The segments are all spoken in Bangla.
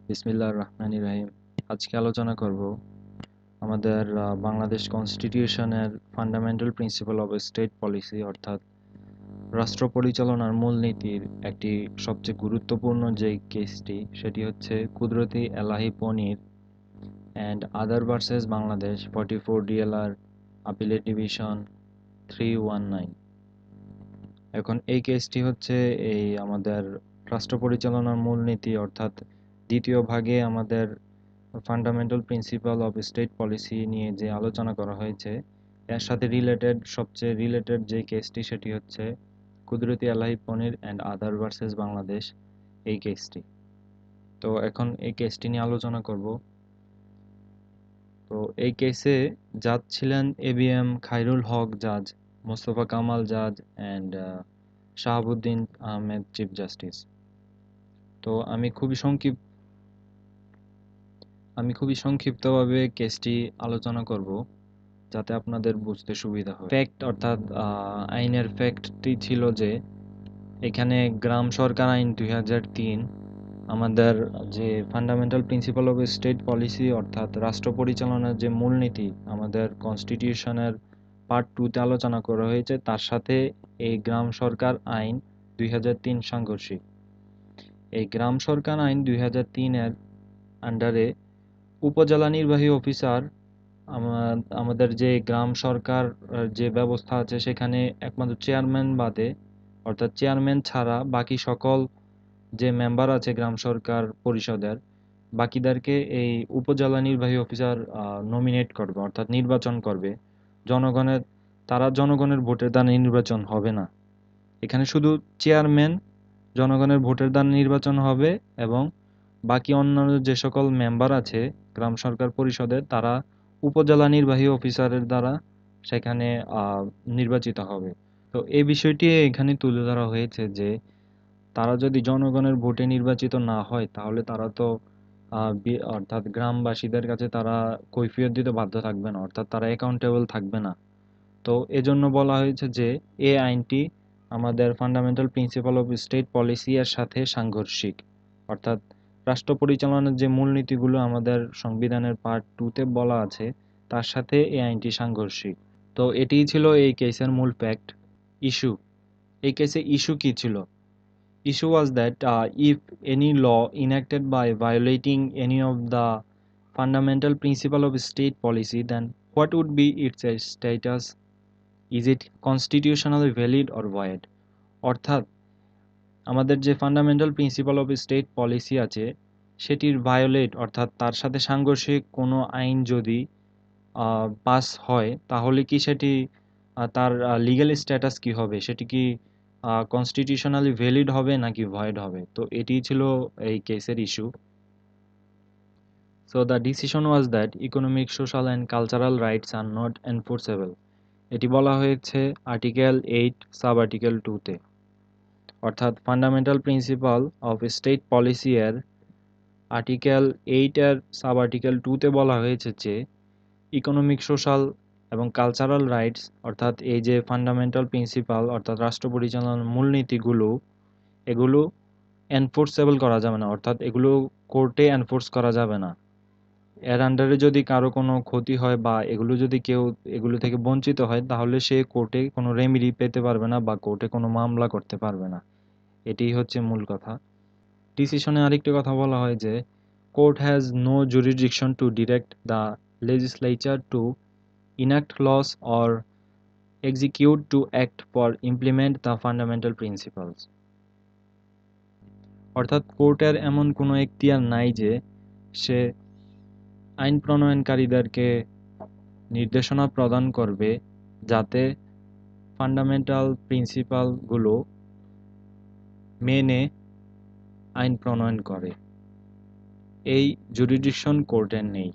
বিসমিল্লাহির রহমানির রহিম। আজকে আলোচনা করব আমাদের বাংলাদেশ কনস্টিটিউশনের fundamental principle of state policy অর্থাৎ রাষ্ট্র পরিচালনার মূলনীতির একটি সবচেয়ে গুরুত্বপূর্ণ যে কেসটি সেটি হচ্ছে Kudrati Elahi Panir and other versus Bangladesh 44 DLR appellate division 319। এখন এই কেসটি হচ্ছে এই আমাদের রাষ্ট্র পরিচালনার মূলনীতি অর্থাৎ দ্বিতীয় ভাগে আমাদের fundamental principle of state policy নিয়ে যে আলোচনা করা হয়েছে এর সাথে সবচেয়ে রিলেটেড যে কেসটি সেটি হচ্ছে Kudrati Elahi Panir and other versus Bangladesh এই কেসটি। তো এখন এই কেসটি নিয়ে আলোচনা করব। তো এই কেসে জাজ ছিলেন এবিএম খায়রুল হক জাজ, মোস্তফা কামাল জাজ and Shahabuddin Ahmed chief justice. তো আমি খুবই সংক্ষিপ্তভাবে কেসটি আলোচনা করব যাতে আপনাদের বুঝতে সুবিধা হয়। ফ্যাক্ট অর্থাৎ আইনের ফ্যাক্টটি ছিল যে এখানে গ্রাম সরকার আইন 2003 আমাদের যে fundamental principle of state policy অর্থাৎ রাষ্ট্র পরিচালনার যে মূলনীতি আমাদের কনস্টিটিউশনের পার্ট 2তে আলোচনা করা হয়েছে তার সাথে এই গ্রাম সরকার আইন 2003 সাংঘর্ষিক। এই গ্রাম সরকার আইন 2003 এর আন্ডারে উপজেলা নির্বাহী অফিসার আমাদের যে গ্রাম সরকার যে ব্যবস্থা আছে সেখানে একমাত্র চেয়ারম্যান বাদে অর্থাৎ চেয়ারম্যান ছাড়া বাকি সকল যে মেম্বার আছে গ্রাম সরকার পরিষদের বাকিদেরকে এই উপজেলা নির্বাহী অফিসার নমিনেট করবে অর্থাৎ নির্বাচন করবে। জনগণের জনগণের ভোটের দ্বারা নির্বাচন হবে না। এখানে শুধু চেয়ারম্যান জনগণের ভোটের দ্বারা নির্বাচন হবে এবং বাকি অন্যান্য যে সকল মেম্বার আছে গ্রাম সরকার পরিষদের তারা উপজেলা নির্বাহী অফিসারের দ্বারা সেখানে নির্বাচিত হবে। তো এই বিষয়টি এখানে তুলে ধরা হয়েছে যে তারা যদি জনগণের ভোটে নির্বাচিত না হয় তাহলে তারা তো অর্থাৎ গ্রামবাসীদের কাছে তারা কৈফিয়ত দিতে বাধ্য থাকবে না, অর্থাৎ তারা অ্যাকাউন্টেবল থাকবে না। তো এজন্য বলা হয়েছে যে এই আইনটি আমাদের fundamental principle of state policy এর সাথে সাংঘর্ষিক, অর্থাৎ রাষ্ট্র পরিচালনার যে মূলনীতিগুলো আমাদের সংবিধানের পার্ট 2তে বলা আছে তার সাথে এই আইনটি সাংঘর্ষিক। তো এটিই ছিল এই কেসের মূল ফ্যাক্ট। ইস্যু, এই কেসে ইস্যু কি ছিল? Issue was that if any law enacted by violating any of the fundamental principle of state policy, then what would be its status? Is it constitutionally valid or void? অর্থাৎ আমাদের যে fundamental principle of state policy আছে সেটির ভায়োলেট অর্থাৎ তার সাথে সাংঘর্ষিক কোনো আইন যদি পাস হয় তাহলে কি সেটি তার লিগ্যাল স্ট্যাটাস কি হবে, সেটি কি কনস্টিটিউশনালি ভ্যালিড হবে নাকি ভয়েড হবে? তো এটিই ছিল এই কেসের issue. So the decision was that economic social and cultural rights are not enforceable. এটি বলা হয়েছে আর্টিকেল 8 সাব আর্টিকেল 2তে, অর্থাৎ fundamental principle of state policy এর আর্টিকেল 8 এর সাব আর্টিকেল 2তে বলা হয়েছে যে ইকোনমিক সোশ্যাল এবং কালচারাল রাইটস অর্থাৎ এই যে ফান্ডামেন্টাল প্রিন্সিপাল অর্থাৎ রাষ্ট্র পরিচালনার মূলনীতিগুলো এগুলো এনফোর্সেবল করা যাবে না, অর্থাৎ এগুলো কোর্টে এনফোর্স করা যাবে না। এর আন্ডারে যদি কারো কোনো ক্ষতি হয় বা এগুলো যদি কেউ এগুলো থেকে বঞ্চিত হয় তাহলে সে কোর্টে কোনো রেমেডি পেতে পারবে না বা কোর্টে কোনো মামলা করতে পারবে না। এটাই হচ্ছে মূল কথা। ডিসিশনে আরেকটি কথা বলা হয় যে court has no jurisdiction to direct the legislature to enact laws or execute to act for implement the fundamental principles। অর্থাৎ কোর্টের এমন কোনো এখতিয়ার নাই যে সে আইন প্রণয়নকারীদেরকে নির্দেশনা প্রদান করবে যাতে ফান্ডামেন্টাল প্রিন্সিপালগুলো মেনে আইন প্রণয়ন করে। এই জুরিডিকশন কোর্টের নেই।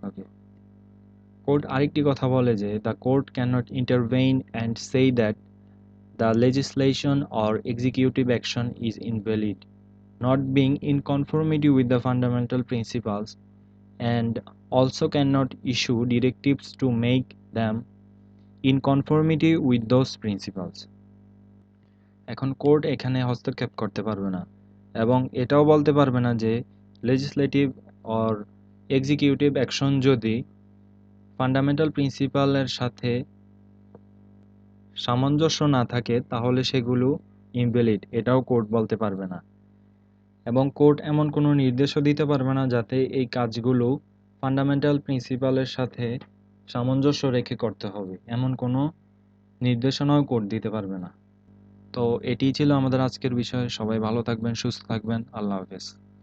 ওকে, কোর্ট আরেকটি কথা বলে যে the court can not intervene and সেই that the legislation or executive action is invalid, not being in conformity with the fundamental principles, and also cannot issue directives to make them in conformity with those principles। এখন কোর্ট এখানে হস্তক্ষেপ করতে পারবে না এবং এটাও বলতে পারবে না যে লেজিসলেটিভ অর এক্সিকিউটিভ অ্যাকশন যদি ফান্ডামেন্টাল প্রিন্সিপালের সাথে সামঞ্জস্য না থাকে তাহলে সেগুলো ইনভ্যালিড, এটাও কোর্ট বলতে পারবে না। এবং কোর্ট এমন কোনো নির্দেশও দিতে পারবে না যাতে এই কাজগুলো ফান্ডামেন্টাল প্রিন্সিপালের সাথে সামঞ্জস্য রেখে করতে হবে, এমন কোনো নির্দেশনাও কোর্ট দিতে পারবে না। তো এটিই ছিল আমাদের আজকের বিষয়। সবাই ভালো থাকবেন, সুস্থ থাকবেন। আল্লাহ হাফেজ।